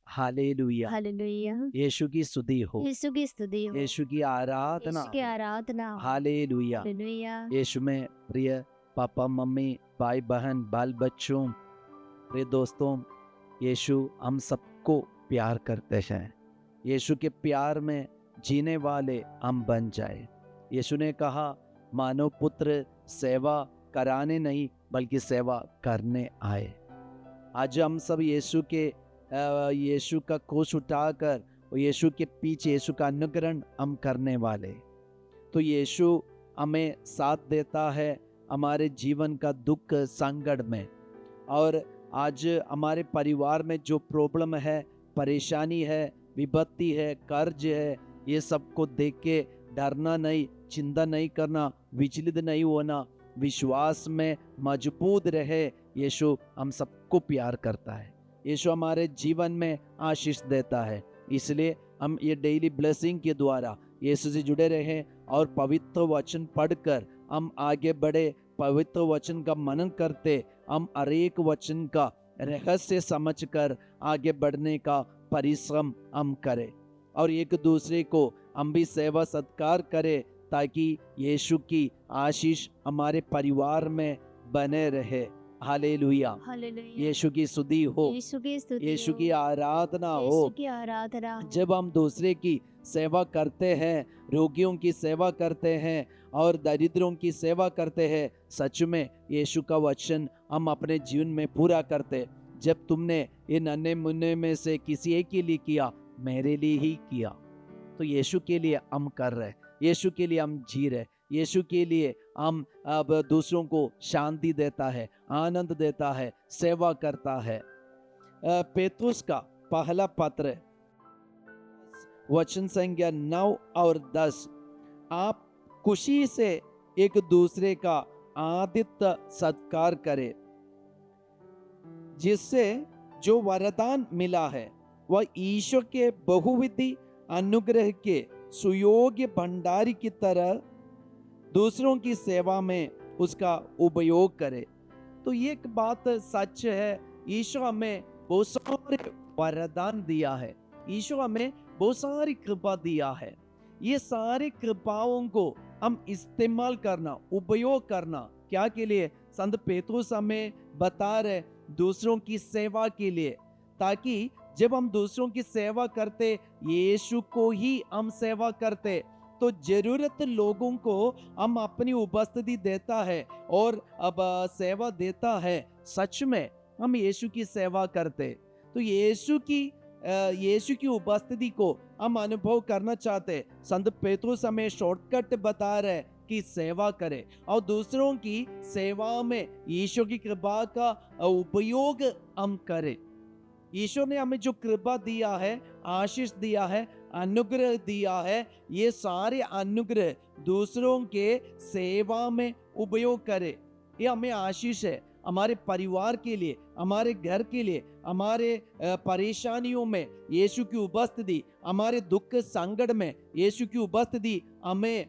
Hallelujah, hallelujah, यीशु की स्तुति हो, यीशु की स्तुति हो, यीशु की आराधना यीशु की हो। आराधना हो। हालेलुया, हालेलुया, यीशु में प्रिय पापा मम्मी भाई बहन बाल बच्चों प्रिय दोस्तों, यीशु हम सबको प्यार करते हैं। यीशु के प्यार में जीने वाले हम बन जाए। यीशु ने कहा मानव पुत्र सेवा कराने नहीं बल्कि सेवा करने आए। आज हम सब यीशु का क्रूस उठाकर और यीशु के पीछे यीशु का अनुकरण हम करने वाले। तो यीशु हमें साथ देता है हमारे जीवन का दुख संकट में। और आज हमारे परिवार में जो प्रॉब्लम है, परेशानी है, विपत्ति है, कर्ज है, ये सबको देख के डरना नहीं, चिंता नहीं करना, विचलित नहीं होना, विश्वास में मजबूत रहे। यीशु हम सबको प्यार करता है, यीशु हमारे जीवन में आशीष देता है। इसलिए हम ये डेली ब्लेसिंग के द्वारा यीशु से जुड़े रहें और पवित्र वचन पढ़कर हम आगे बढ़े। पवित्र वचन का मनन करते हम हर एक वचन का रहस्य समझकर आगे बढ़ने का परिश्रम हम करें और एक दूसरे को हम भी सेवा सत्कार करें ताकि यीशु की आशीष हमारे परिवार में बने रहे। हालेलुया, हालेलुया, यीशु की स्तुति हो, यीशु की स्तुति यीशु हो, की आराधना हो। यीशु की आराधना हो। जब हम दूसरे की सेवा करते हैं, रोगियों की सेवा करते हैं और दरिद्रों की सेवा करते हैं, सच में यीशु का वचन हम अपने जीवन में पूरा करते। जब तुमने इन अन्य मुन्ने में से किसी एक के लिए किया, मेरे लिए ही किया। तो यीशु के लिए हम कर रहे, यीशु के लिए हम जी रहे, यीशु के लिए हम अब दूसरों को शांति देता है, आनंद देता है, सेवा करता है। पेतरुस का पहला पत्र वचन संख्या 9 और 10, आप खुशी से एक दूसरे का आतिथ्य सत्कार करें, जिससे जो वरदान मिला है वह ईश्वर के बहुविधि अनुग्रह के सुयोग्य भंडारी की तरह दूसरों की सेवा में उसका उपयोग करे। तो ये एक बात सच है, ईश्वर हमें बहुत सारे वरदान दिया है, ईश्वर हमें बहुत सारी कृपा दिया है। ये सारी कृपाओं को हम इस्तेमाल करना, उपयोग करना क्या के लिए? संत पेतरुस हमें बता रहे दूसरों की सेवा के लिए, ताकि जब हम दूसरों की सेवा करते, यीशु को ही हम सेवा करते, तो जरूरत लोगों को हम अपनी उपस्थिति देता है और अब सेवा देता है। सच में हम यीशु की सेवा करते। तो यीशु की उपस्थिति को हम अनुभव करना चाहते। संत पेतरुस हमें शॉर्टकट बता रहे कि सेवा करें और दूसरों की सेवा में ईश्वर की कृपा का उपयोग हम करें। ईश्वर ने हमें जो कृपा दिया है, आशीष दिया है, अनुग्रह दिया है, ये सारे अनुग्रह दूसरों के सेवा में उपयोग करे। ये हमें आशीष है हमारे परिवार के लिए, हमारे घर के लिए, हमारे परेशानियों में यीशु की उपस्थिति, हमारे दुख संकट में यीशु की उपस्थिति हमें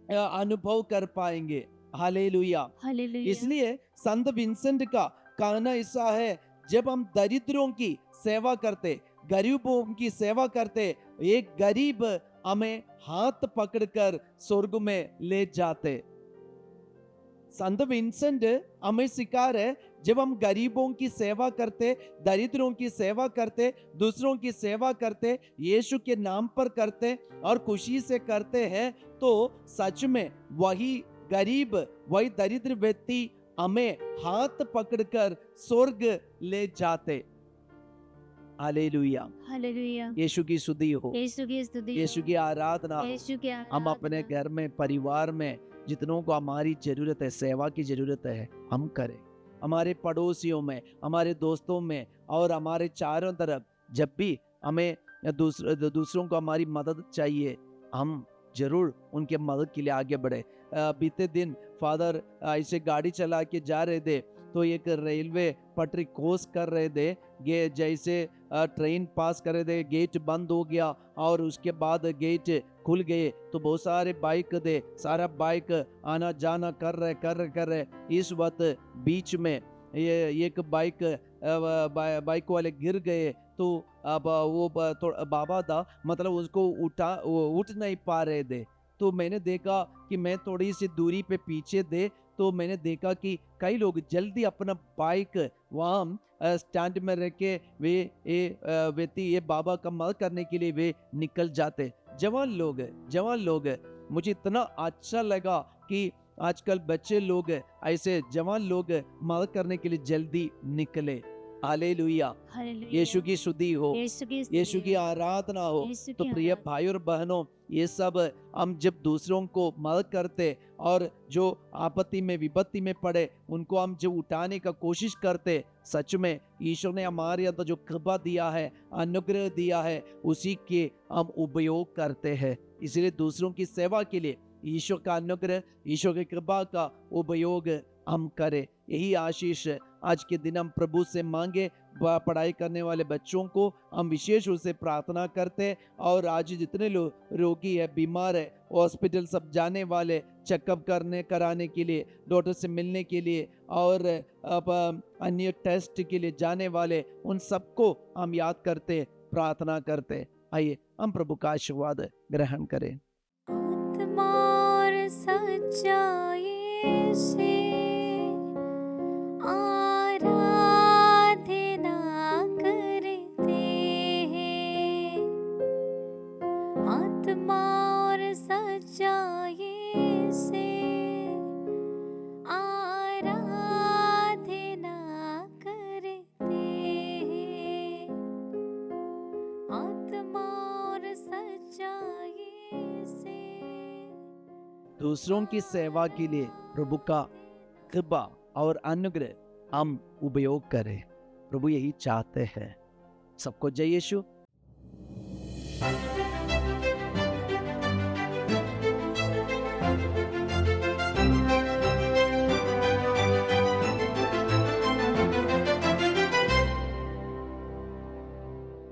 अनुभव कर पाएंगे। Hallelujah, hallelujah. इसलिए संत विंसेंट का कहना ऐसा है, जब हम दरिद्रों की सेवा करते, गरीबों की सेवा करते, एक गरीब हमें हाथ पकड़कर स्वर्ग में ले जाते। संत विंसेंट हमें सिखा रहे, जब हम गरीबों की सेवा करते, दरिद्रों की सेवा करते, दूसरों की सेवा करते, यीशु के नाम पर करते और खुशी से करते हैं, तो सच में वही गरीब, वही दरिद्र व्यक्ति हमें हाथ पकड़कर स्वर्ग ले जाते। Hallelujah, hallelujah. यीशु की स्तुति हो, यीशु की स्तुति हो, यीशु की आराधना हो। यीशु की हम अपने आराधना। घर में, परिवार में जितनों को हमारी जरूरत है, सेवा की जरूरत है, हम करें। हमारे पड़ोसियों में, हमारे दोस्तों में और हमारे चारों तरफ जब भी हमें दूसरों को हमारी मदद चाहिए, हम जरूर उनके मदद के लिए आगे बढ़े। बीते दिन फादर ऐसे गाड़ी चला के जा रहे थे, तो एक रेलवे पटरी क्रॉस कर रहे थे, जैसे ट्रेन पास कर रहे थे, गेट बंद हो गया और उसके बाद गेट खुल गए, तो बहुत सारे बाइक थे, सारा बाइक आना जाना कर रहे। इस वक्त बीच में ये एक बाइक वाले गिर गए, तो अब वो बाबा था, मतलब उसको उठ नहीं पा रहे थे। तो मैंने देखा कि मैं थोड़ी सी दूरी पे पीछे थे, तो मैंने देखा कि कई लोग जल्दी अपना बाइक वहाँ स्टैंड में रख के वे व्यक्ति ये बाबा का मदद करने के लिए वे निकल जाते। जवान लोग मुझे इतना अच्छा लगा कि आजकल बच्चे लोग ऐसे जवान लोग मदद करने के लिए जल्दी निकले। Hallelujah, hallelujah. यीशु की स्तुति हो, यीशु की स्तुति यीशु की हो, आराधना हो। यीशु तो की प्रिय आराधना। भाई और बहनों, ये सब हम जब दूसरों को मदद करते और जो आपत्ति में, विपत्ति में पड़े, उनको हम जब उठाने का कोशिश करते, सच में ईश्वर ने हमारे अंदर जो कृपा दिया है, अनुग्रह दिया है, उसी के हम उपयोग करते हैं। इसलिए दूसरों की सेवा के लिए ईश्वर का अनुग्रह, ईश्वर की कृपा का उपयोग हम करें। यही आशीष आज के दिन हम प्रभु से मांगे। पढ़ाई करने वाले बच्चों को हम विशेष रूप से प्रार्थना करते हैं, और आज जितने लोग रोगी है, बीमार है, हॉस्पिटल सब जाने वाले, चेकअप कराने के लिए, डॉक्टर से मिलने के लिए और अन्य टेस्ट के लिए जाने वाले, उन सबको हम याद करते, प्रार्थना करते। आइए हम प्रभु का आशीर्वाद ग्रहण करें। आत्मा और सच्चाई से आराधना करते हैं, आत्मा और सच्चाई से आराधना करते हैं, आत्मा और सच्चाई से। दूसरों की सेवा के लिए प्रभु का कृपा और अनुग्रह हम उपयोग करें, प्रभु यही चाहते हैं। सबको जय यीशु।